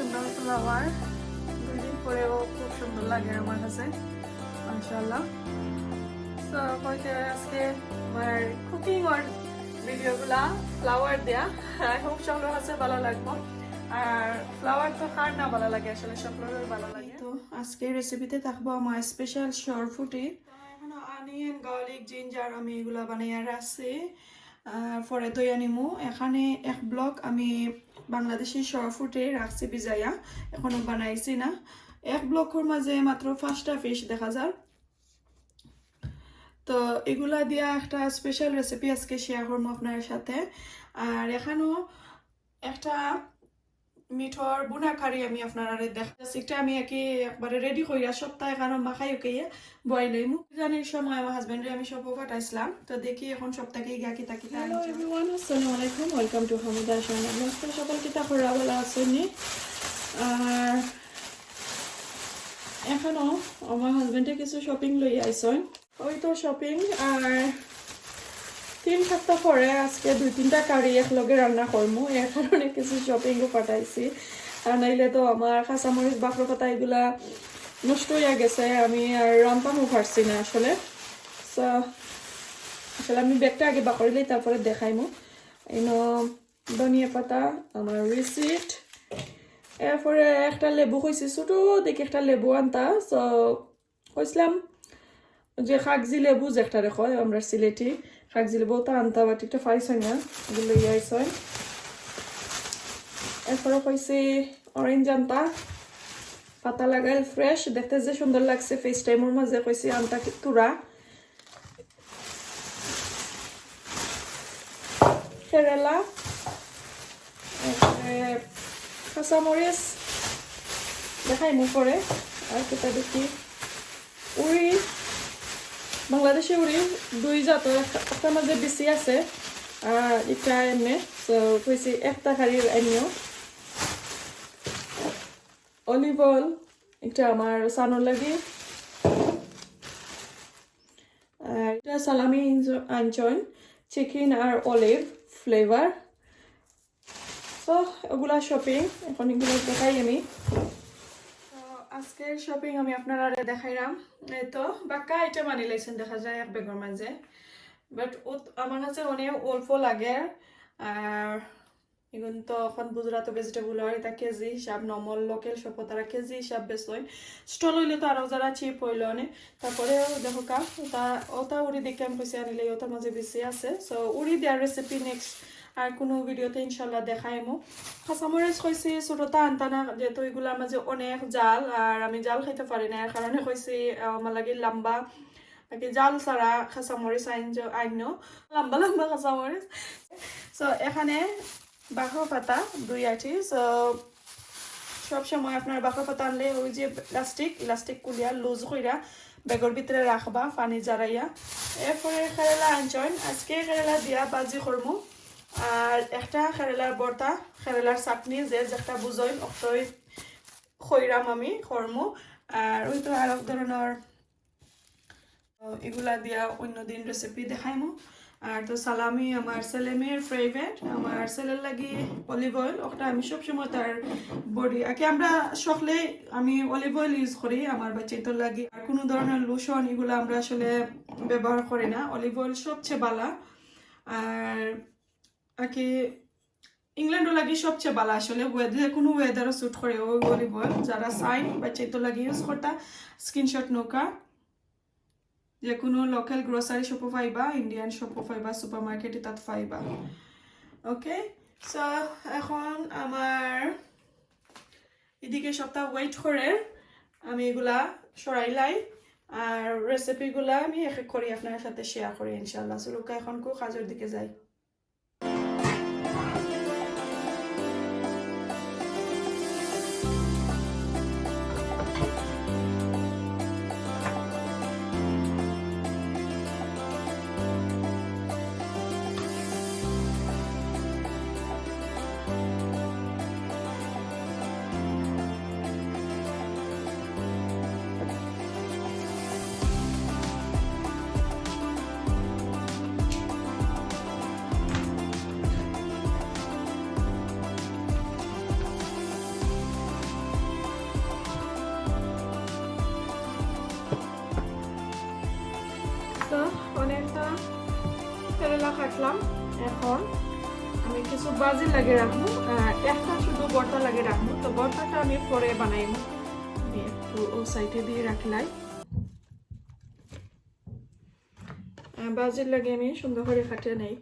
সুন্দর ফ্লাওয়ার, 2 দিন পরেও খুব সুন্দর লাগে আমার কাছে মাশাআল্লাহ। সো হয়তো আজকে আমার কুকিং আর ভিডিওগুলা ফ্লাওয়ার দেয়া, আই হোপ সবার কাছে ভালো লাগবে। আর ফ্লাওয়ার তো কার না ভালো লাগে, আসলে সকলের ভালো লাগে। তো আজকে রেসিপিতে থাকবো আমার স্পেশাল শর ফুটি। এখন অনিয়ন, গার্লিক, জিঞ্জার আমি এগুলা বানাইয়া রাখছি। পরে দই আনিমু। এখানে 1 ব্লক আমি বাংলাদেশি শর ফুটে রাখছি ভিজাইয়া, এখনো বানাইছি না। 1 ব্লকের মাঝে মাত্র 5টা ফিশ দেখা যায়। তো এগুলা দিয়া একটা স্পেশাল রেসিপি আজকে শেয়ার করবো আপনার সাথে। আর এখানেও একটা মিঠর বুনা কারি আমি আপনারা দেখাচ্ছি। এটা আমি একবারে রেডি কইরা সপ্তাহে এখানে মাখাই উকাইয়ে বয়েল লইমু। জানির সময় আমার হাজবেন্ডে আমি সব পাঠাইছিলাম। তো দেখি এখন সপ্তাহে গিয়া কিতা কিতা। হ্যালো এভরিওয়ান, আসসালামু আলাইকুম, ওয়েলকাম টু হামিদা চ্যানেল। নমস্কার সকল, কিতা করা ভালো আছেন? আর এখনো আমার হাজবেন্ডে কিছু শপিং লই আইসন, ওই তো শপিং। আর 3 সপ্তাহ পরে আজকে 2-3টা কারি একলগে রান্না করবো, এর কারণে কিছু শপিংও পাঠাইছি। আর নাইলে তো আমার কাঁচামরিচ, বাকর পাতা এগুলা নষ্ট হয়ে গেছে, আমি আর রান্তামও পারছি না আসলে। আসলে আমি ব্যাগটা আগে বাকরিলেই তারপরে দেখাইমু। এনো ধনিয়া পাতা, আমার রিসিট, এরপরে একটা লেবু কইছি ছোটো দেখি একটা লেবু আনতা। সো কইছিলাম যে কাগজি লেবু যেটা রেখো আমরা সিলেটি কাগজি লেবু তা আনতা, বাট একটা পাইছই না, এগুলো ইয়াইছই। এরপরে কইছি অরেঞ্জ আনতা, পাতা লাগাইল ফ্রেশ, দেখতে যে সুন্দর লাগছে ফেস টাইমের মাঝে। কইছি আনতা তুরা, কেরালা, কাঁচামরিচ দেখাই মু পরে। আর কেটা দেখি উড়ি, বাংলাদেশি উড়ি 2 জাতের, একটা মাঝে বেশি আছে আর এটা এমনি। তো কইছি একটা খারির আনিও। অলিভ অয়েল, এটা আমার সানোর লাগি। আর এটা সালামি আনচন, চিকেন আর অলিভ ফ্লেভার। তো ওগুলা শপিং, এখন এগুলো দেখাই আমি। আজকের শপিং আমি আপনারা দেখাইলাম। এই তো বাক্কা আইটেম আনি লাইছেন দেখা যায় 1 ব্যাগের মাঝে, বাট আমার কাছে অনেক অল্প লাগে। আর এখন তো এখন গুজরাট ভেজিটেবল হয়, এটা কেজি হিসাব, নর্মাল লোকাল সব তারা কেজি হিসাব বেচলেন। স্টল হইলে তো আরও যারা চিপ হইল অনেক। তারপরে দেখো কা ওটা উড়ি দেখে আমি কইছি আনিলে ওটার মাঝে বেশি আছে। সো উড়ি দেওয়ার রেসিপি নেক্সট আর কোনো ভিডিওতে ইনশাল্লাহ দেখাইমু। কাঁচামরিচ কইছি ছোটটা আনতা না, যেহেতু এগুলোর মাঝে অনেক জাল আর আমি জাল খাইতে পারি না, এর কারণে কইছি আমার লাগে লম্বা জাল ছাড়া কাঁচামরিচ আইন লম্বা লম্বা কাঁচামরিচ। সো এখানে বাকর পাতা 2 আটি। সো সবসময় আপনার বাকর পাতা আনলে ওই যে ইলাস্টিক কুলিয়া লুজ কইরা ব্যাগের ভিতরে রাখবা পানি জারাইয়া। এরপরে কেরালা আনছন, আজকে কেরালা দিয়া বাজি করমু। আর একটা কেরালার বর্তা, কেরালার চাটনি যে যেটা বুঝইন অক্টই খইরাম আমি করমু। আর ওই তো আর এক ধরনের এগুলা দিয়া অন্যদিন রেসিপি দেখাইমু। আর তো সালামি আমার ছেলেমেয়ের ফেভারিট, আমার ছেলের লাগি অলিভ অয়েল, ওটা আমি সবসময় তার বডি আমরা সকলে আমি অলিভ অয়েল ইউজ করি আমার বাচ্চাদের লাগি। আর কোনো ধরনের লোশন এগুলো আমরা আসলে ব্যবহার করি না, অলিভ অয়েল সবচেয়ে ভালো। আর ইংল্যান্ডও লাগি সবচেয়ে ভালো আসলে, যে কোনো ওয়েদারও স্যুট করে ওই অলিভ অয়েল। যারা চাই বাচ্চাদের লাগি ইউজ করতা স্ক্রিনশট নৌকা, যে কোনো লোকাল গ্রোসারি শপও পাইবা, ইন্ডিয়ান শপও পাইবা, সুপার মার্কেটে তাত পাইবা। ওকে, সো এখন আমার এদিকে সপ্তাহ ওয়েট করে আমি এগুলা সরাইলাই আর রেসিপিগুলা আমি এক এক করি আপনার সাথে শেয়ার করি ইনশাল্লাহ। সুলুকা এখন কো কাজের দিকে যাই। আসলাম এখন আমি কিছু বাজি লাগে রাখবো আর একটা শুধু ভর্তা লাগে রাখবো তো ভর্তাটা আমি পরে বানাইব একটু ও সাইডে দিয়ে রাখলাই বাজির লাগে আমি সুন্দর করে কাটে নেই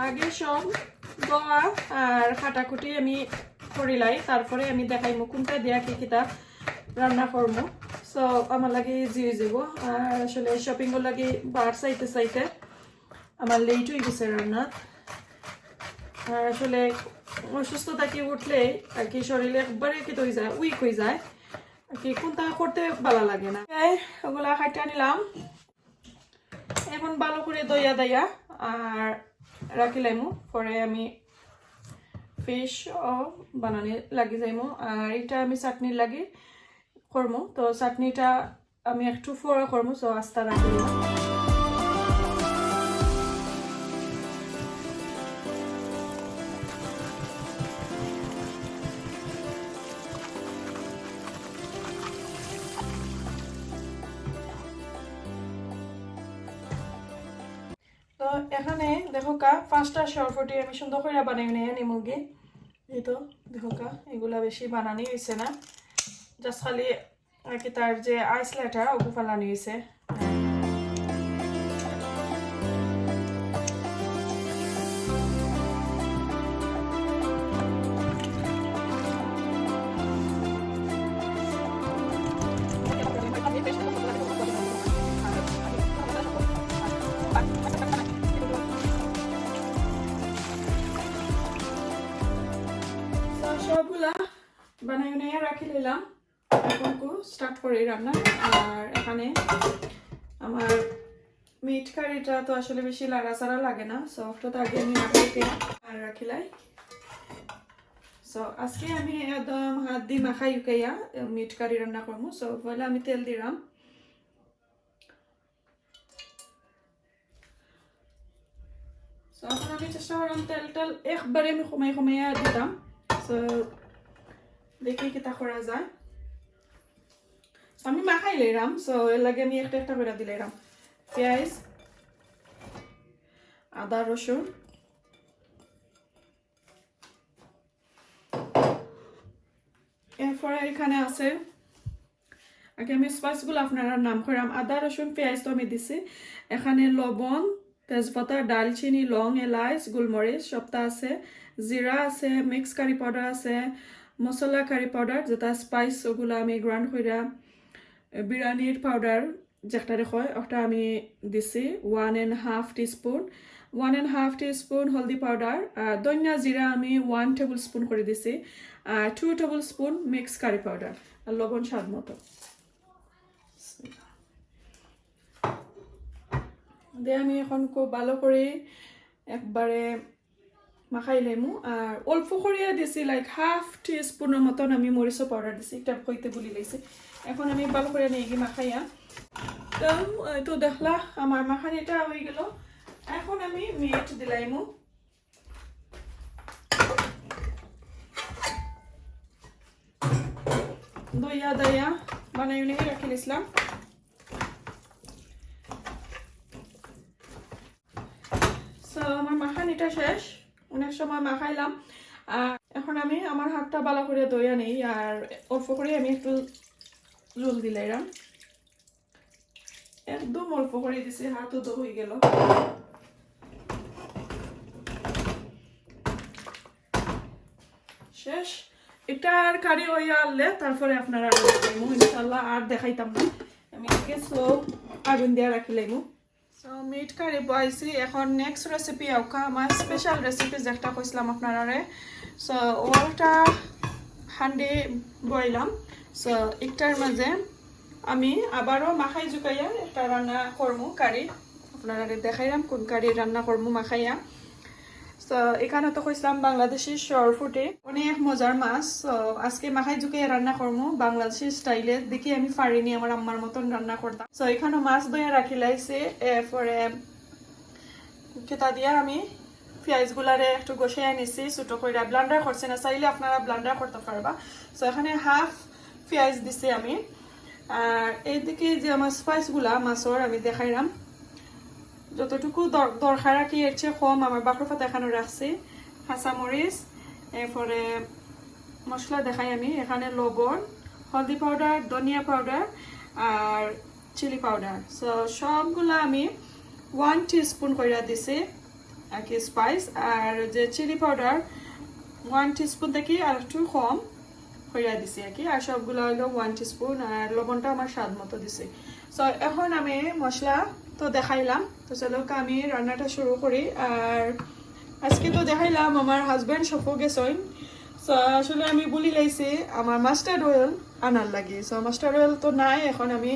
আগে সব দোয়া আর কাটাকুটি আমি করিলাই তারপরে আমি দেখাইমু কোনটা দিয়া কি কিতা রান্না করবো সো আমার লাগে ইজি হয়ে যাব আর আসলে শপিং এর লাগে বার চাইতে চাইতে আমার লেট হয়ে গেছে রান্না আর আসলে অসুস্থ থাকি উঠলে আর কি শরীরে একবারে কি হয়ে যায় উইক হয়ে যায় আর কি কোনটা করতে ভালো লাগে না ওগুলা খাইটা নিলাম এখন ভালো করে দইয়া দইয়া আর রাখিলাইমু পরে আমি ফিশ বানানি লাগি যাইমু আর এটা আমি চাটনির লাগি করমু তো চাটনিটা আমি একটু ফোড়া করমু সো আস্তা রাখিলাম তো এখানে দেখো কা 5টা শরফটি আমি সুন্দর করে বানাই নিয়ে নিমুগে এই তো দেখো কা এগুলা বেশি বানানি হইছে না জাস্ট খালি আর কি তার যে আইসলেটা ওগু ফালানি হইছে সবগুলা বানাই নিয়ে রাখি নিলাম এখন স্টার্ট করি রান্না আর এখানে আমার মিট কারিটা তো আসলে বেশি লাড়াচাড়া লাগে না সফটটা আগে আমি রাখি আর রাখিলাই সো আজকে আমি একদম হাত দিয়ে মাখাই উকাইয়া মিট কারি রান্না করবো সো পয়লা আমি তেল দিলাম সো এখন আমি চেষ্টা করলাম তেল একবারে আমি কমাইয়া দিতাম সো দেখি কিতা করা যায় আমি মাখাই লইলাম সো এর লাগে আমি একটা একটা করে দিলাম পেঁয়াজ আদা রসুন এরপরে এখানে আছে আগে আমি স্পাইসগুলো আপনারা নাম করাম আদা রসুন পেঁয়াজ তো আমি দিছি এখানে লবণ তেজপাতা ডালচিনি লং এলাচ গোলমরিচ সবটা আছে জিরা আছে মিক্স কারি পাউডার আছে মশলা কারি পাউডার যেটা স্পাইস ওগুলো আমি গ্রাইন্ড কইরা বিরিয়ানির পাউডার যেটা হয় ওটা আমি দিছি 1.5 টিস্পুন 1.5 টিস্পুন হলদি পাউডার আর ধনিয়া জিরা আমি 1 টেবিল স্পুন করে দিছি আর 2 tablespoon mix curry powder আর লবণ স্বাদ মতো দিয়ে আমি এখন খুব ভালো করে একবারে মাখাই লেমু আর অল্প করিয়া দিছি লাইক 1/2 টিস্পুনের মতন আমি মরিচের পাউডার দিছি এটা কইতে বলি লাইছে এখন আমি ভালো করে নিয়ে গিয়ে মাখাইয়া তো দেখলা আমার মাখানিটা হয়ে গেল এখন আমি মিট দিলাইমু দইয়া দইয়া বানাই নিয়ে রাখি দিছিলাম সো আমার মাখানিটা শেষ অনেক সময় মাখাইলাম আর এখন আমি আমার হাতটা ভালো করে দইয়া নেই আর অল্প করে আমি একটু জল দিলাম একদম অল্প করে দিছি হাতও তো হয়ে গেল শেষ এটা আর কারি হইয়া আনলে তারপরে আপনারা ইনশাল্লাহ আর দেখাইতাম না আমি আগে স্লো আগুন দিয়ে রাখি লাইমু সো মিট কারি বয়সি এখন নেক্সট রেসিপি আউকা আমার স্পেশাল রেসিপি যেটা কইছিলাম আপনারা সো ওটা হান্ডি বইলাম সো একটার মাঝে আমি আবারও মাখাই জুকাইয়া একটা রান্না করবো কারি আপনারা দেখাইলাম কোন কারি রান্না করবো মাখাইয়া তো এখানে তো কইছিলাম বাংলাদেশি শর ফুটে অনেক মজার মাছ। তো আজকে মাখাই ঝুঁকে রান্না করবো বাংলাদেশি স্টাইলে। দেখি আমি পারিনি আমার আম্মার মতন রান্না করতাম। তো এখানে মাছ ধুয়ে রাখি লাইছে। এরপরে কেতা দিয়া আমি পেঁয়াজ গুলারে একটু গোসাই আনিছি ছোটো করে। ব্লান্ডার করছে না, চাইলে আপনারা ব্লান্ডার করতে পারবা। তো এখানে হাফ পেঁয়াজ দিছি আমি। আর এইদিকে যে আমার স্পাইস গুলা মাছর আমি দেখাইলাম যতটুকু দরকার কি এর চেয়ে কম আমার বাকর পাতা এখানে রাখছি। কাঁচামরিচ, এরপরে মশলা দেখাই আমি এখানে লবণ, হলদি পাউডার, ধনিয়া পাউডার আর চিলি পাউডার। সো সবগুলা আমি 1 টিস্পুন করে দিছি আর কি স্পাইস। আর যে চিলি পাউডার 1 টিস্পুন থেকে আর একটু কম করে দিছি আর কি। আর সবগুলো হলো 1 টিস্পুন। আর লবণটা আমার স্বাদ মতো দিছি। সো এখন আমি মশলা তো দেখাইলাম। তো চলো আমি রান্নাটা শুরু করি। আর আজকে তো দেখাইলাম আমার হাজব্যান্ড সফো গেছেন। সো আসলে আমি বলি লাইছি আমার মাস্টার্ড অয়েল আনার লাগে। সো মাস্টার্ড অয়েল তো নাই, এখন আমি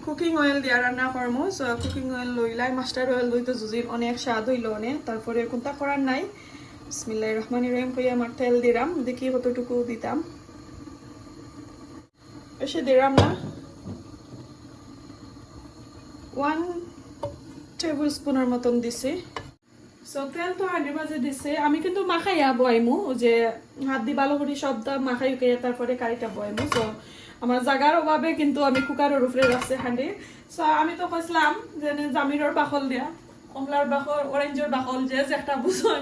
কুকিং অয়েল দিয়া রান্না করবো। সো কুকিং অয়েল লইলাই মাস্টার্ড অয়েল লই তো জুজির অনেক স্বাদ হইল অনেক। তারপরে কোনটা করার নাই, বিসমিল্লাহির রহমানির রহিম কই আমার তেল দিলাম। দেখি কতটুকু দিতাম, বেশি দিলাম না, 1 টেবিল স্পুনের মতন দিছি। সো তেল তো হাঁড়ির মাঝে দিছে। আমি কিন্তু মাখাইয়া বয়ামু, যে হাত দি ভালো করে সবটা মাখাই উকাইয়া তারপরে কারিটা বয়ামু। সো আমার জায়গার অভাবে কিন্তু আমি কুকারের উপরে রাখছি হাঁড়ি। সো আমি তো কইছিলাম যে জামিরর বাকল দিয়া, কমলার বাকল, অরেঞ্জের বাকল, যে একটা বুঝন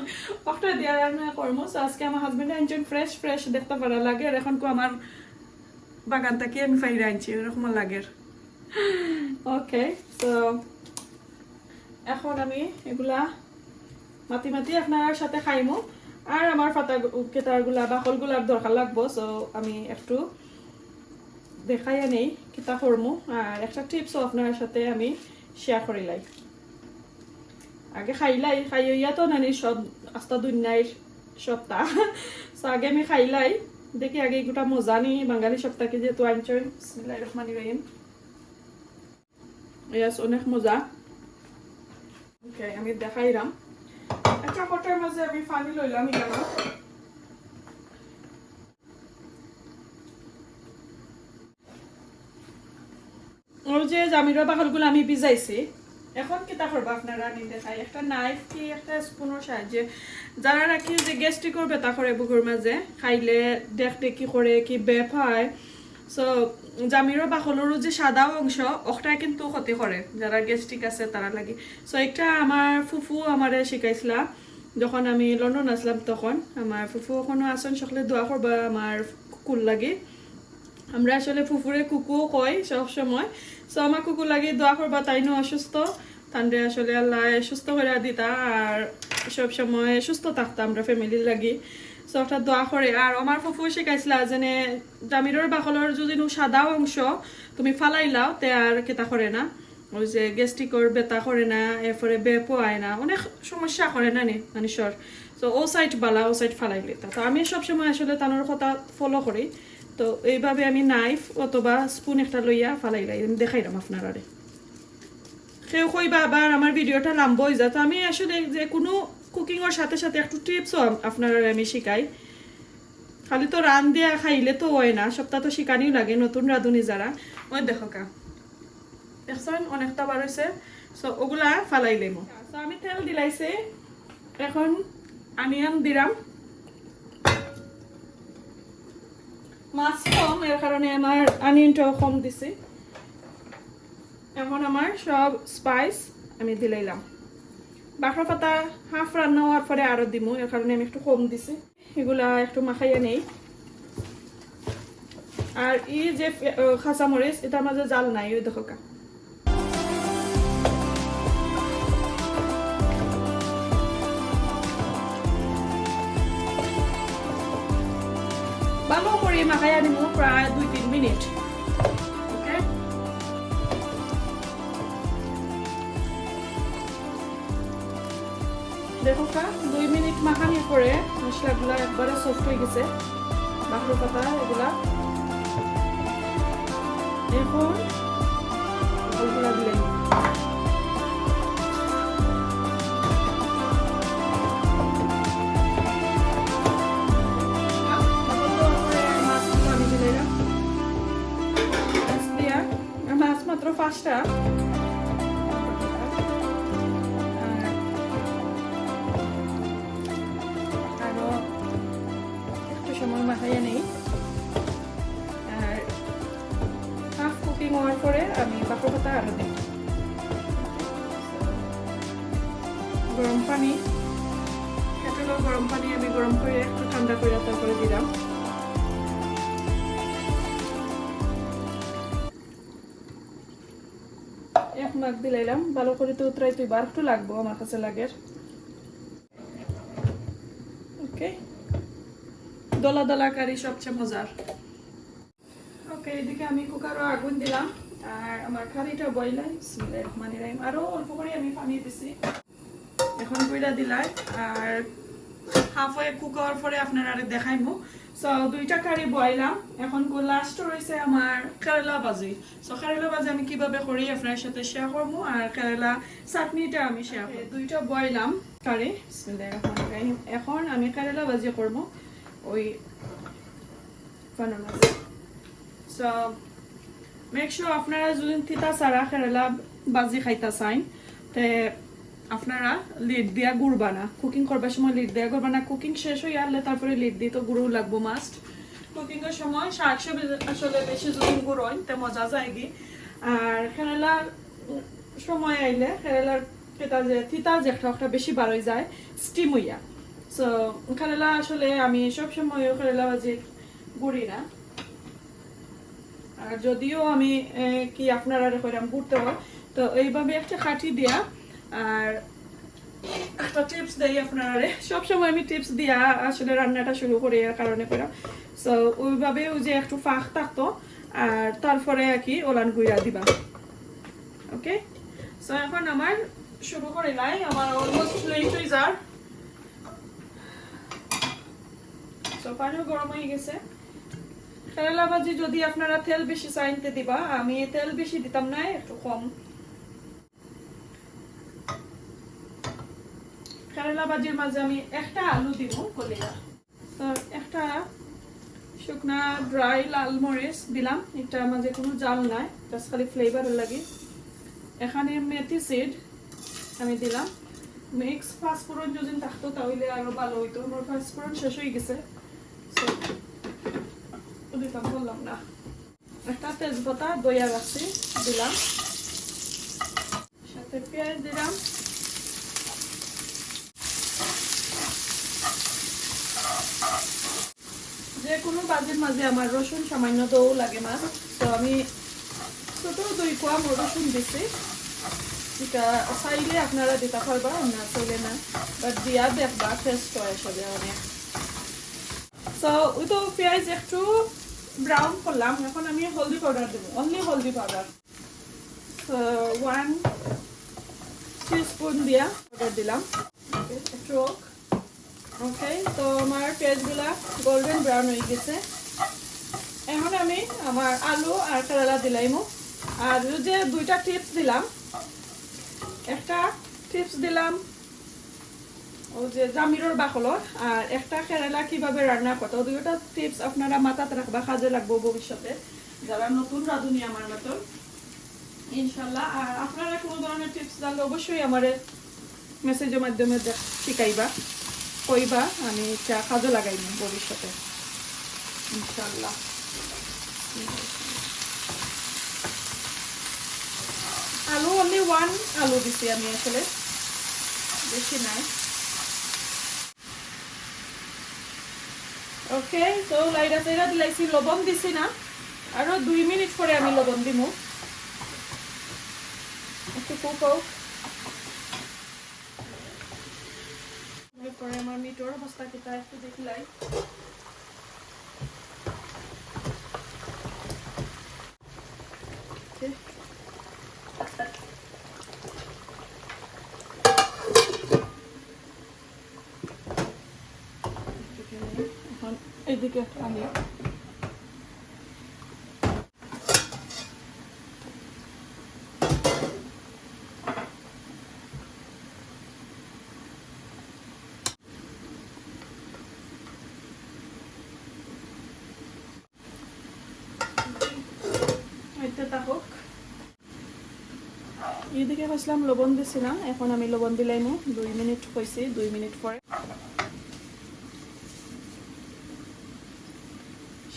ওটা দিয়া রান্না করবো। সো আজকে আমার হাজবেন্ড আনছেন ফ্রেশ ফ্রেশ দেখতে পারা লাগে। আর এখন আমার বাগান থেকে আমি ফাইরে আনছি এরকম লাগে। ওকে, তো এখন আমি এগুলা মাতি মাতি আপনার সাথে খাইমু। আর আমার পাতা কেতারগুলা বাকলগুলার দরকার লাগবো। সো আমি একটু দেখাইয়া নেই কিতা করমু। আর একটা টিপসও আপনার সাথে আমি শেয়ার করিলাই। আগে খাইলাই, খাইয়া তো নানি সব আস্তা দুনিয়ার সপ্তাহ। সো আগে আমি খাইলাই, দেখি আগে গোটা মজা নি বাঙালি সপ্তাহকে যেহেতু আনছেন। বিসমিল্লাহির রহমানির রহিম। ইয়াস, অনেক মজা। ওকে, আমি দেখাইলাম। একটা কটার মাঝে আমি পানি লইলাম এখানে। ওই যে জামিরা বাকলগুলো আমি ভিজাইছি। এখন কিতা করবা আপনারা আমি দেখাই। একটা নাইফ কি একটা স্পুনের সাহায্যে, যারা নাকি যে গ্যাস্ট্রিকর ব্যথা করে বুকুর মাঝে খাইলে দেখতে কি করে কি বেফায়। সো জামিরো বাকলেরও যে সাদা অংশ ওটাই কিন্তু ক্ষতি করে যারা গ্যাস্ট্রিক আছে তারা লাগে। সো একটা আমার ফুফু আমারে শিখাইছিলা যখন আমি লন্ডন আসলাম, তখন আমার ফুফু এখনো আসন সকলে দোয়া করবা আমার কুকুর লাগে। আমরা আসলে ফুফুরে কুকুও কয় সব সময়। সো আমার কুকুর লাগে দোয়া করবা, তাই নো অসুস্থ তান্ডে আসলে আল্লাহ সুস্থ করে দিতা। আর সব সময় সুস্থ থাকতাম আমরা ফ্যামিলির লাগি। সো একটা দোয়া করে। আর আমার ফুফু শিখাইছিলা যেনে জামিরর বাকলর যদি সাদা অংশ তুমি ফালাইলাও তে আর কেতা করে না, ওই যে গ্যাস্ট্রিকর ব্যথা করে না, এরপরে বেপোয়ায় না, অনেক সমস্যা করে না নি মানুষের। তো ও সাইড বালা ও সাইড ফালাইলে তো আমি সবসময় আসলে তানোর কথা ফলো করি। তো এইভাবে আমি নাইফ অথবা স্পুন একটা লইয়া ফালাইলাই আমি দেখাইলাম আপনারা। কেউ কইবা আবার আমার ভিডিওটা লম্বা হয়ে যায়। তো আমি আসলে যে কোনো কুকিংয়ের সাথে সাথে একটু টিপসও আপনারা আমি শিখাই। খালি তো রান দিয়া খাইলে তো হয় না, সপ্তাহ তো শিখানিও লাগে নতুন রাঁধুনি যারা। ওই দেখো কা দেখছেন অনেকটা বার হয়েছে। সো ওগুলা ফালাইলাম। তো আমি তেল দিলাইছে, এখন আনিয়ান দিলাম। মাছ কম এর কারণে আমার আনিয়নটাও কম দিছি। এখন আমার সব স্পাইস আমি দিলাইলাম। বাকর পাতা হাফ রান্না হওয়ার পরে আরো দিব, এর কারণে আমি একটু কম দিছি। এগুলা একটু মাখাইয়া নেই। আর এই যে কাঁচামরিচ এটার মাঝে জাল নাই, ওই দেখো কা ভালো করে মাখাইয়া নিব প্রায় 2-3 মিনিট। ওকে, দেখো কা 2 মিনিট মাখানোর পরে মশলাগুলা একবারে সফট হয়ে গেছে। বাকর পাতা এগুলা এখন ওগুলা দিলেন। নাড়িয়ে নেই। আর হাফ কুকিং হওয়ার পরে আমি বাকর পাতা আরো দিই। গরম পানি, কেটলের গরম পানি আমি গরম করে একটু ঠান্ডা করে তারপরে দিলাম। এক মাখ দিলাম, ভালো করে তো উতরাই তুই বার একটু লাগবো আমার কাছে লাগে। ওকে, দলা দলা কারি সবচেয়ে মজার। ওকে, এদিকে আমি কুকারও আগুন দিলাম আর আমার কারিটা বইলাই বিসমিল্লাহির আরো অল্প করে আমি পানি দিছি। এখন কইরা দিলাই আর হাফ ওয়ে কুক হওয়ার পরে আপনারা আরে দেখাইমু। সো দুইটা কারি বইলাম, এখন লাস্ট রয়েছে আমার কেরালা ভাজি। সো কেরালা ভাজি আমি কিভাবে করি আপনার সাথে শেয়ার করবো, আর কেরালা চাটনিটা আমি শেয়ার করবো। দুইটা বইলাম কারি, এখন আমি কেরালা ভাজি করবো ওই মাঝে। সো মেক শিওর আপনারা যদি তিতা সারা কেরালা ভাজি খাইতা চাইন তে আপনারা লিড দিয়া গুড়বা না, কুকিং করবার সময় লিড দিয়া গুড়বা না। কুকিং শেষ হয়ে আসলে তারপরে লিড দিয়ে তো গুঁড়ো লাগবো মাস্ট। কুকিং এর সময় শাকসবজি আসলে বেশি যদি গুঁড়ো হয় তে মজা যায়গি। আর কেরালার সময় আইলে কেরালার তিতা যে একটা বেশি বার হয়ে যায় স্টিম হইয়া। সো কেরালা আসলে আমি সবসময় কেরালা ভাজি গুড়ি না, আর যদিও আমি কি আপনারা কইরাম গুড়তে হয় তো এইভাবে একটা কাঠি দিয়া। আর একটা টিপস দেই আপনারা, সবসময় আমি টিপস দিয়া আসলে রান্নাটা শুরু করি এর কারণে করে। সো ওইভাবে ওই যে একটু ফাঁক থাকতো আর তারপরে আর কি ওলান গুইরা দিবা। ওকে, সো এখন আমার শুরু করে নাই, আমার অলমোস্ট লেট হয়ে যার। সো পানিও গরম হয়ে গেছে। কেরালা ভাজি যদি আপনারা তেল বেশি চাইতে দিবা, আমি তেল বেশি দিতাম না, একটু কম। কেরালা ভাজির মাঝে আমি একটা আলু দিব কলিয়া, তো একটা শুকনা ড্রাই লাল মরিচ দিলাম, এটা মাঝে কোনো জাল নাই, জাস্ট খালি ফ্লেভার লাগে। এখানে মেথি সিড আমি দিলাম। মিক্স পাঁচফোড়ন যদি থাকতো তাহলে আরো ভালো হইতো, আমার পাঁচফোড়ন শেষ হয়ে গেছে দিতাম, বললাম না। একটা তেজপাতা দইয়া রাখছি দিলাম, সাথে পেঁয়াজ দিলাম। যে কোনো ভাজির মাঝে আমার রসুন সামান্য দৌ লাগে মাছ, তো আমি ছোট 2 কোয়া রসুন দিছি। এটা চাইলে আপনারা দিতে পারবা, না চাইলে না, বাট দিয়া দেখবা টেস্ট হয় আসলে অনেক। সো ওই তো পেঁয়াজ একটু ব্রাউন করলাম, এখন আমি হলদি পাউডার দেবো, অনলি হলদি পাউডার। 1 টিস্পুন দিয়া পাউডার দিলাম একটু। ওকে, তো আমার পেঁয়াজগুলা গোল্ডেন ব্রাউন হয়ে গেছে। এখন আমি আমার আলু আর কেরালা দিলাইমু। আর যে দুইটা টিপস দিলাম, একটা টিপস দিলাম ও যে জামিরোর বাকলর, আর একটা কেরালা কিভাবে রান্না করতে, দুইটা টিপস আপনারা মাথাতে রাখবা, কাজে লাগবো ভবিষ্যতে যারা নতুন রাঁধুনি আমার মতন ইনশাল্লাহ। আর আপনারা কোনো ধরনের টিপস জানলে অবশ্যই আমার মেসেজের মাধ্যমে শিখাইবা, কইবা, আমি এটা কাজে লাগাইনি ভবিষ্যতে ইনশাল্লাহ। আলু অনলি 1 আলু দিছি আমি, আসলে বেশি নাই। ওকে, তো লাইরা চাইরা দিলাইছি, লবণ দিছি না, আরো 2 মিনিট পরে আমি লবণ দিমু। একটু কুক হোক, এরপরে আমার মিটর অবস্থা কিতা একটু দেখলাই। এখন এইদিকে আমি এদিকে কইছিলাম লবণ দিছি না, এখন আমি লবণ দিলাইমু। 2 মিনিট কইছি, 2 মিনিট পরে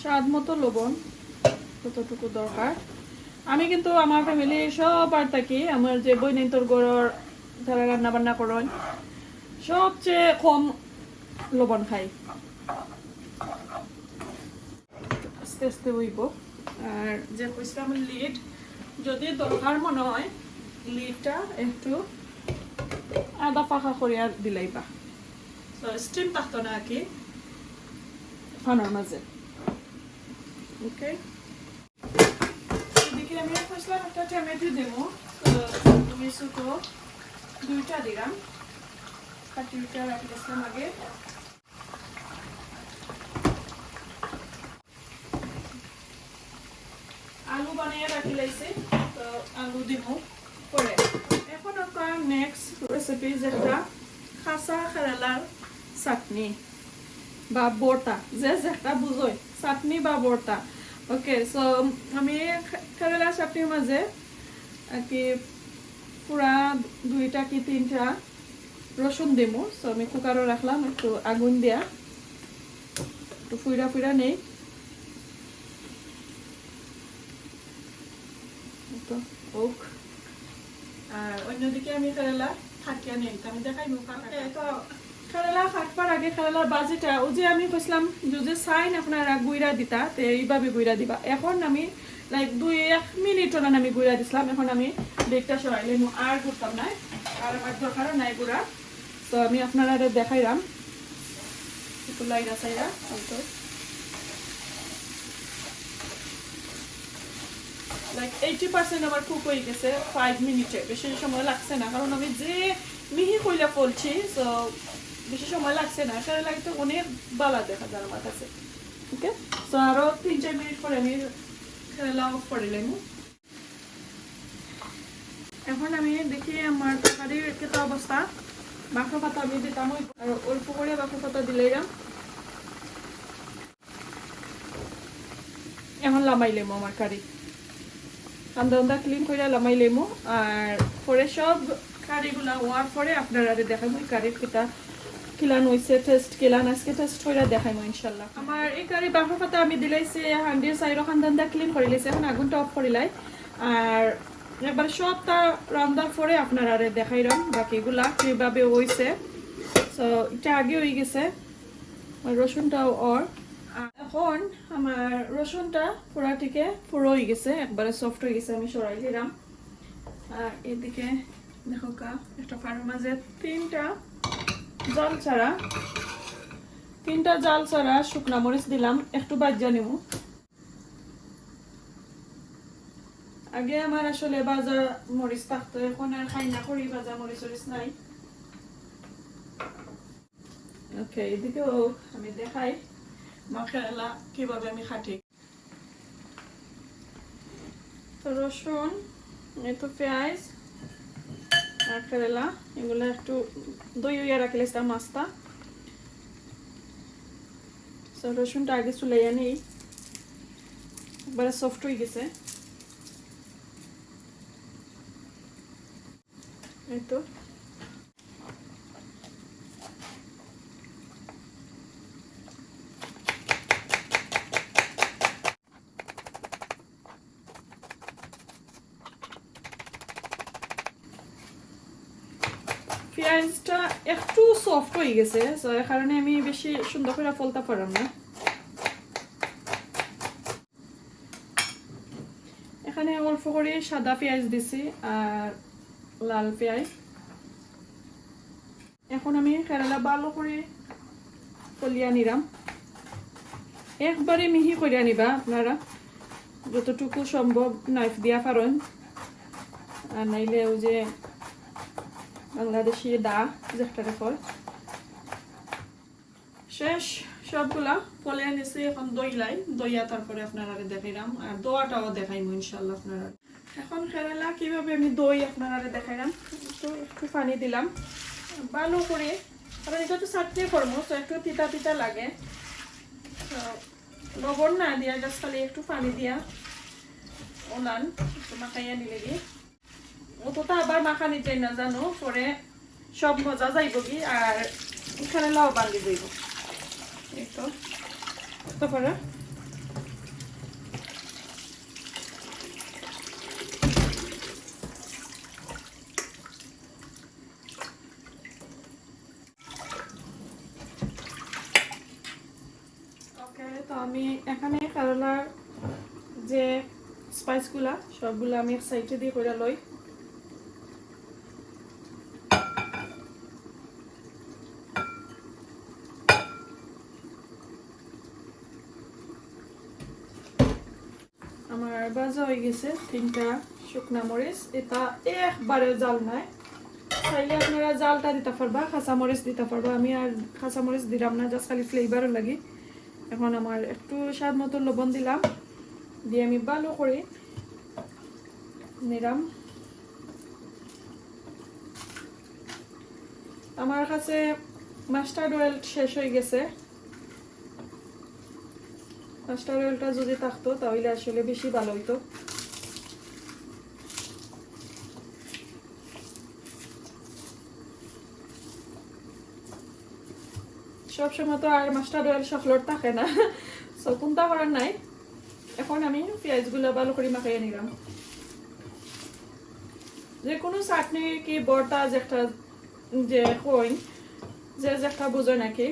স্বাদ মতো লবণ যতটুকু দরকার আমি কিন্তু আমার ফ্যামিলি সবার থাকি আমার যে বইনেন্তর গড়র যারা রান্না বান্না করেন সবচেয়ে কম লবণ খাই আস্তে আস্তে হইব আর যে কইছিলাম লিড যদি দরকার মনে হয় লিডটা একটু আদা পাখা করিয়া দিলাইবা তো স্টিম থাকতো না কি ফানোর মাঝে ওকে এদিকে আমি কইছিলাম একটা টমেটো দেবো তুমি ছোট 2টা দিলাম কাটিটা রাখি দিলাম আগে আলু বানিয়ে রাখি লাইছি তো আলু দিব পরে এখন একটা নেক্সট রেসিপি যেটা খাসা কেরালার চাটনি বা ভর্তা যে যেটা বুঝোই চাটনি বা ভর্তা ওকে সো আমি কেরালার চাটনির মাঝে কি পুরা 2টা কি 3টা রসুন দেবো সো আমি কুকারে রাখলাম একটু আগুন দিয়া একটু ফুইরা ফুইরা নেই তো ওক আর অন্যদিকে আমি কেরালা ফাটিয়া নেই আমি দেখাই তো কেরালা ফাটবার আগে কেরালার বাজিটা ও যে আমি কইছিলাম যে সাইন আপনারা গুইরা দিতা তো এইভাবে গুইরা দিবা এখন আমি লাইক 1 মিনিট না আমি গুইরা দিছিলাম এখন আমি দেখটা সরাইলে আর করতাম না আর আমার দরকার নাই গুড়া তো আমি আপনারা দেখাইলাম একটু লাইরা সাইরা তো লাইক 80% আমার কুক হয়ে গেছে 5 মিনিটে বেশি সময় লাগছে না কারণ আমি যে মিহি কইলা ফলছি তো বেশি সময় লাগছে না সেটা লাগতে অনেক বালা দেখা যায় আমার কাছে ওকে তো আরো 3-4 মিনিট পরে আমি কেরালা অফ করে নিলাম এখন আমি দেখি আমার তরকারির কি অবস্থা বাঁকা পাতা আমি দিতাম আর অল্প করে বাঁকা পাতা দিলাম এখন লামাইলাম আমার কারি কান্দা ক্লিন করে লামাইলাম আর পরে সব কারিগুলা হওয়ার পরে আপনারা দেখাবো কারির কিটা কিলান হইছে টেস্ট কিলান আজকে টেস্ট করে দেখাইমু ইনশাআল্লাহ আমার এই কারি বাঁকা পাতা আমি দিলাইছি হান্ডির সাইড খান্দান্দা ক্লিন করে লাইছি এখন আগুনটা অফ করিলাই আর একবার সবটা রান্নার পরে আপনারা দেখাইলাম বাকিগুলা কিভাবে হইছে সো এটা আগে হয়ে গেছে রসুনটাও অর এখন আমার রসুনটা পুরা থেকে পুরো হয়ে গেছে একবারে সফট হয়ে গেছে আমি সরাই দিলাম আর এদিকে দেখো কা একটা ফাড়ের মাঝে 3টা জাল ছাড়া শুকনা মরিচ দিলাম একটু বাজ্যা নিব আগে আমার আসলে বাজা মরিচ থাকতো এখন আর খাই না করি বাজা মরিচ নাই ওকে এদিকেও আমি দেখাই মাখেলা কিভাবে আমি খাটি তো রসুন একটু পেঁয়াজ আর কেরালা এগুলো একটু দই হইয়া রাখলাম মাছটা তো রসুনটা আগে চুলাইয়া নেই একবারে সফট হয়ে গেছে এই তো পেঁয়াজটা একটু সফট হয়ে গেছে তো এই কারণে আমি বেশি সুন্দর করে ফলতে পারলাম না এখানে অল্প করে সাদা পেঁয়াজ দিছি আর লাল পেঁয়াজ এখন আমি কেরালা ভালো করে ফলিয়া নিলাম একবারে মিহি করিয়া নিবা আপনারা যতটুকু সম্ভব নাইফ দিয়া পারেন আর নাইলে ওই যে বাংলাদেশি দা যেটা কয় শেষ সবগুলা ফলিয়া নিছি এখন দইয়া তারপরে আপনারা দেখাইলাম আর দোয়াটাও দেখাইমু ইনশাআল্লাহ আপনারা এখন কেরালা কিভাবে আমি দই আপনারা দেখাইলাম একটু পানি দিলাম ভালো করে কারণ এটা তো চাটনি করবো তো একটু তিতা তিতা লাগে তো লবণ না দিয়া জাস্ট খালি একটু পানি দিয়া ওলান একটু মাখাইয়া নিলে গিয়ে অতটা আবার মাখানি যাই না জানো পরে সব মজা যাইব কি আর এখানে লাউ বান্ধি যাইব এই তো তারপরে আমি এখানে কেরালার যে স্পাইসগুলা সবগুলো আমি এক সাইডে দিয়ে করে লই। আমার ভাজা হয়ে গেছে 3টা শুকনা মরিচ, এটা একবারে জাল নাই, চাইলে আপনারা জালটা দিতে পারবা, কাঁচা মরিচ দিতে পারবা। আমি আর কাঁচা মরিচ দিলাম না, জাস্ট খালি ফ্লেভার লাগে। এখন আমার একটু স্বাদ মতো লবণ দিলাম, দিয়ে আমি ভালো করে নিলাম। আমার কাছে মাস্টার্ড অয়েল শেষ হয়ে গেছে, মাস্টার্ড অয়েলটা যদি থাকতো তাহলে আসলে বেশি ভালো হইতো। সবসময় তো আর মাস্টার্ড অয়েল সকলের থাকে না, সো কোনটা করার নাই। এখন আমি পেঁয়াজগুলো ভালো করে মাখিয়ে নিলাম। যে কোনো চাটনি কি বর্তা যেটা যে কই যে যেটা বোঝে নাকি,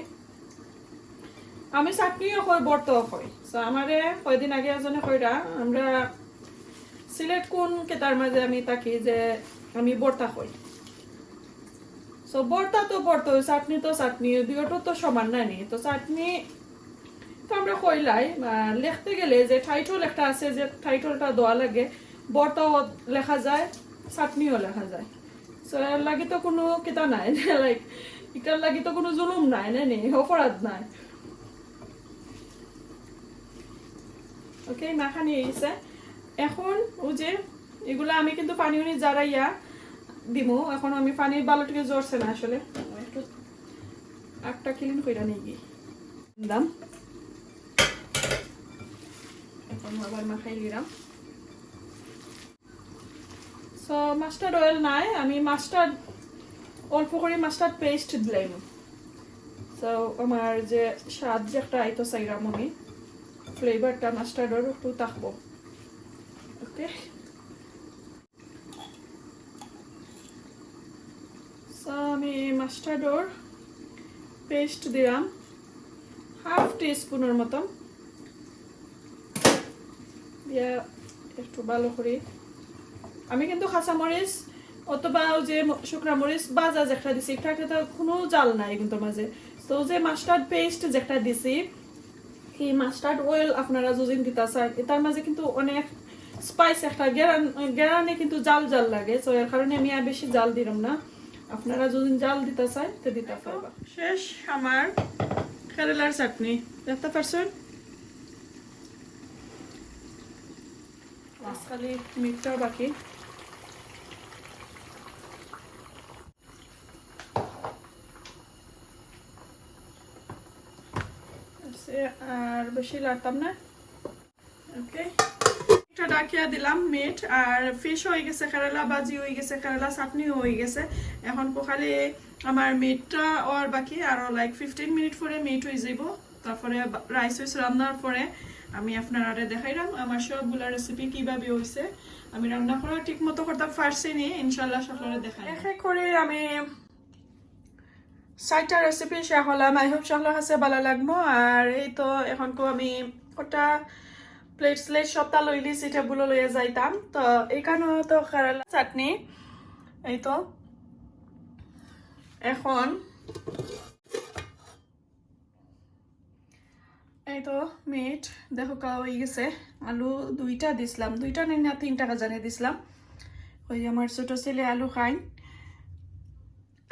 আমি চাটনিও কই বর্তাও কই। সো আমারে কয়দিন আগে এজনে কইরা আমরা সিলেট কোন কেতার মাঝে আমি তাকি যে আমি বর্তা কই। সো বর্তা তো বর্তা, চাটনি তো চাটনি, দুটো তো সমান নাই নি। তো চাটনি তো আমরা কইলাই লিখতে গেলে যে টাইটল একটা আছে, যে টাইটলটা দেওয়া লাগে, বর্তাও লেখা যায়, চাটনিও লেখা যায়। সো এর লাগি তো কোনো কিতা নাই, লাইক এটার লাগি তো কোনো জুলুম নাই, নি অপরাধ নাই। ওকে, মাখানি এসে এখন ও যে এগুলা আমি কিন্তু পানি উনি জারাইয়া দিমু। এখন আমি পানির বালতিকে জড়ছে না, আসলে একটু একটা ক্লিন কইরা নিয়ে গিয়ে দাম। এখন আবার মাখাই দিলাম। সো মাস্টার্ড অয়েল নাই, আমি মাস্টার্ড অল্প করে মাস্টার্ড পেস্ট দিলাম। সো আমার যে স্বাদ যে একটা আইতো চাইরাম আমি, ফ্লেভারটা মাস্টার্ডের একটু থাকবো। ওকে, সো আমি মাস্টার্ডের পেস্ট দিলাম হাফ টিস্পুনের মতন, দিয়ে একটু ভালো করে। আমি কিন্তু কাঁচা মরিচ অথবা যে শুকনা মরিচ বাজা যেটা দিছি এটা কোনো জাল নাই কিন্তু মাঝে। তো যে মাস্টার্ড পেস্ট যেটা দিছি, এই মাস্টার্ড অয়েল আপনারা যদি দিতে চান, এটার মাঝে কিন্তু অনেক স্পাইস একটা গেরানে কিন্তু জাল জাল লাগে। তো এর কারণে আমি আর বেশি জাল দিলাম না, আপনারা যদি জাল দিতে চান তো দিতে পারবা। শেষ আমার কেরালার চাটনি, দেখতে পারছেন? খালি মিটটাও বাকি। আর বেশি লাগতাম না। ওকে, একটা ডাকিয়া দিলাম মিট, আর ফিশ হয়ে গেছে, কেরালা বাজি হয়ে গেছে, কেরালা চাটনিও হয়ে গেছে। এখন খালি আমার মিটটা আর বাকি, আরো লাইক 15 মিনিট পরে মিট হয়ে যাব। তারপরে রাইস উইস রান্নার পরে আমি আপনারা দেখাইলাম আমার সবগুলা রেসিপি কিভাবে হয়েছে। আমি রান্না করা ঠিক মতো করতে পারছি নি, ইনশাল্লাহ সকলে দেখাই। এক করে আমি 6টা রেসিপি শেয়ার হলাম। আই হোপ সকলের কাছে ভালো লাগবো। আর এই তো এখন আমি ওটা প্লেট স্লেট সবটা লইলি সেটাগুলো লইয়া যাইতাম। তো এইখানে তো কেরালা চাটনি, এই তো এখন এই তো মিট দেখো কা হয়ে গেছে। আলু 2টা দিছিলাম, 2টা নেই না 3 টাকা জানিয়ে দিছিলাম। ওই আমার ছোট ছেলে আলু খাই।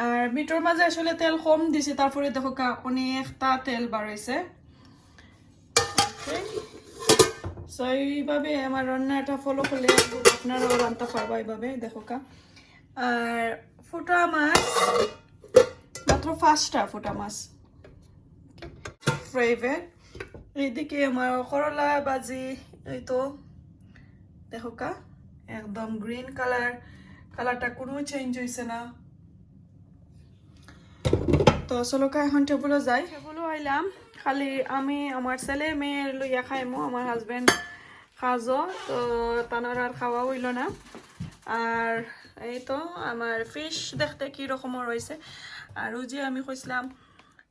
আর মিটর মাঝে আসলে তেল কম দিছি, তারপরে দেখো কা অনেকটা তেল বার হয়েছে। সো এইভাবে আমার রান্নাটা ফলো করলে আপনারাও রান্না পারবা এইভাবে, দেখো কা। আর ফুটা মাছ মাত্র 5টা ফুটা মাছ ফ্রেভেট। এইদিকে আমার করলা বাজি, এই তো দেখো কা একদম গ্রিন কালার, কালারটা কোনো চেঞ্জ হয়েছে না। তো চলো কা এখন টেবুলে যাই। টেবুলে আইলাম, খালি আমি আমার ছেলে মেয়ে লইয়া খাইমো, আমার হাজবেন্ড খাজো, তো তানার আর খাওয়া হইল না। আর এই তো আমার ফিশ দেখতে কি রকমের রয়েছে। আর ওই যে আমি কইছিলাম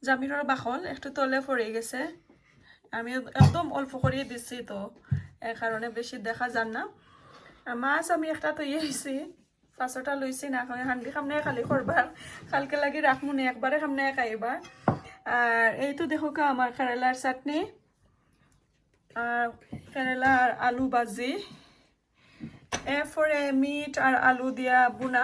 জামিরের বাখল একটু তলে পড়ে গেছে, আমি একদম অল্প করে দিছি, তো এই কারণে বেশি দেখা যান না। মাছ আমি একটা তৈরি হয়েছি, 5টা লইছি না, হান্ডি সামনে খালি করবার, কালকে লাগি রাখমু নি, একবারে সামনে খাইবার। আর এই তো দেখো আমার কেরালার চাটনি আর কেরালার আলু ভাজি, এরপরে মিট আর আলু দিয়া বুনা।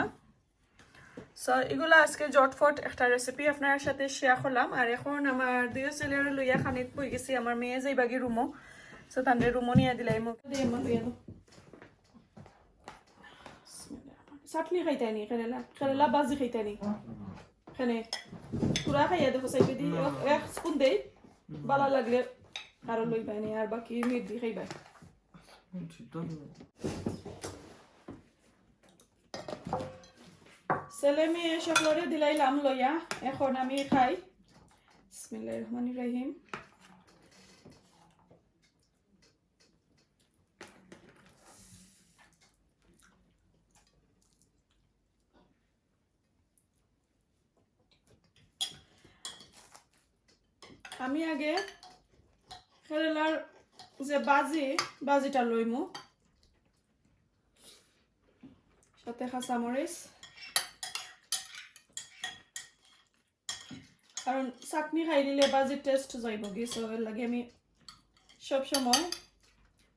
সো এগুলো আজকে জটফট একটা রেসিপি আপনার সাথে শেয়ার করলাম। আর এখন আমার দুই ছেলের লইয়া খানিত বই গেছি, আমার মেয়ে যাই বাকি রুমো, সো তাদের রুমো নিয়ে দিলাই মোক চাটনি খাইতানি, কেরালা বাজি খাইতানি, এখানে পুরা খাইয়া দেখো চাইবে দি এক স্পুন দেই, ভালো লাগলে আরো লই পাইনি, আর বাকি মিট দি খাইবা। ছেলে মেয়ে সকলরে দিলাইলাম লইয়া, এখন আমি খাই। বিসমিল্লাহির রহমানির রহিম। আমি আগে কেরালার যে বাজিটা লইমু, সাথে কাঁচামরিচ, কারণ চাটনি খাই দিলে বাজির টেস্ট যাইব গিয়ে, এর লাগে আমি সবসময়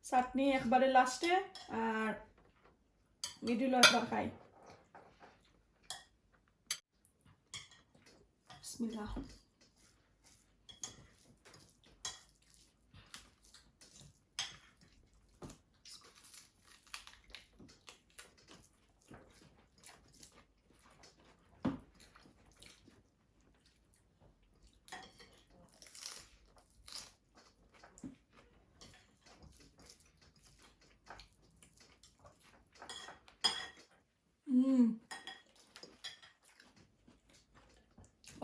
চাটনি একবারে লাস্টে আর মিডিল একবার খাই। বিসমিল্লাহ।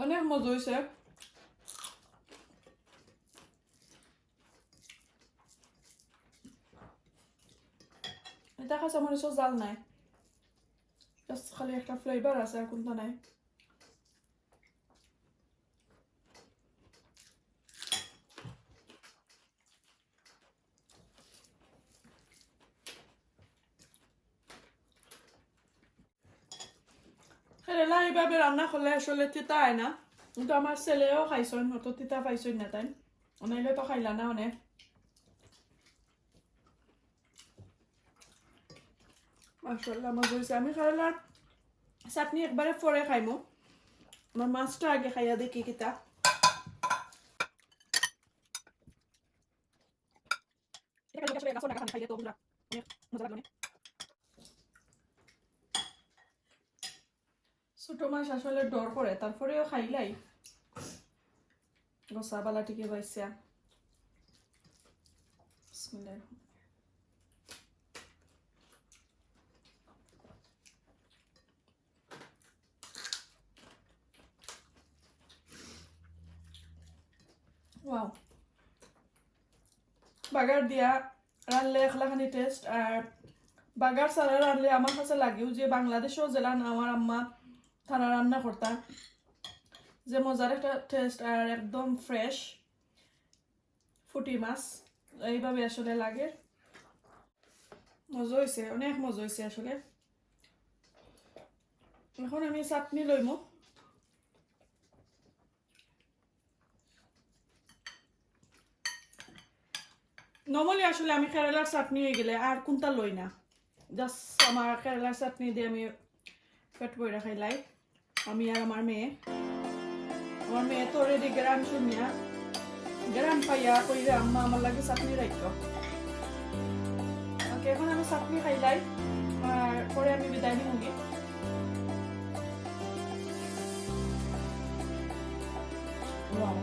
অনেক মজা হয়েছে। এটা কাঁচামরিচও জাল নাই, খালি একটা ফ্লেভার আছে, আর কোনটা নাই। কেরালা এইভাবে রান্না করলে আসলে তিতা হয় না, কিন্তু আমার ছেলেও খাইছেন, হয়তো তিতা পাইছেন না, তাই অনাইলে তো খাইলা না অনেক। মাশাআল্লাহ মজা হয়েছে। আমি কেরালার চাটনি একবারে পরে খাইমো, আমার মাছটা আগে খাইয়া দেখি কিতা। ছোট মাছ আসলে ডর করে, তারপরেও খাইলাই গোসা বালা টিকে পাইছে। বিসমিল্লাহ। ওয়াও, বাগার দিয়া রানলে একলাখানি টেস্ট, আর বাগার ছাড়া রানলে আমার কাছে লাগেও যে বাংলাদেশেও জেলান আমার আম্মা তারা রান্না করতা, যে মজার একটা টেস্ট, আর একদম ফ্রেশ ফুটি মাছ এইভাবে আসলে লাগে। মজা হয়েছে, অনেক মজা হয়েছে আসলে। এখন আমি চাটনি লইমু। নর্মালি আসলে আমি কেরালার চাটনি হয়ে গেলে আর কোনটা লই না, জাস্ট আমার কেরালার চাটনি দিয়ে আমি পেট বইরা খাইলাই, আমি আর আমার মেয়ে তো রেডি গ্রাম শুনিয়া গ্রাম পাইয়া কইরে আম্মা আমার লাগে চাটনি রাখতো। ওকে, এখন আমি চাটনি খাইলাই, আর পরে আমি বিদায় নিমুগি। ওয়াও,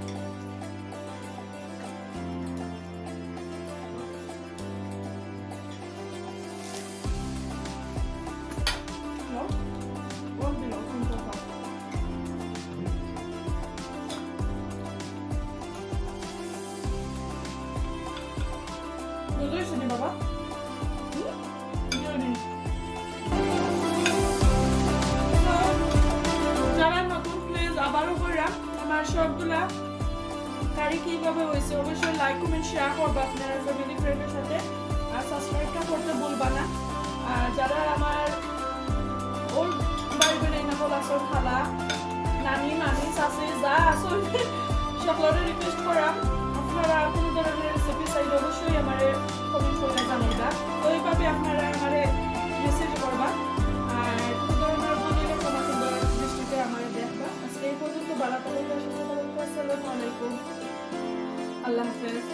বাবা যারা নতুন প্লিজ আবারও করে আমার সবগুলা কারি কিভাবে হয়েছে অবশ্যই লাইক কমেন্ট শেয়ার করবা আপনারা ফ্যামিলি ফ্রেন্ডের সাথে, আর সাবস্ক্রাইবটা করতে ভুলবা না। আর যারা আমার ওল্ড ভাই বোনের নাকল আসল খালা নানি মামি চাচি যা আসল সকলের রিকোয়েস্ট করাম আপনারা কোনো ধরনের রেসিপি চাইলে অবশ্যই আমার কমেন্ট করে জানাইবা, তো এইভাবে আপনারা আমার মেসেজ করবা। আর কোনো ধরনের বলিলে কোনো সুন্দর দৃষ্টিতে আমার দেখবা। আজকে এই পর্যন্ত ভালো থাকবেন, আসসালামু আলাইকুম, আল্লাহ হাফেজ।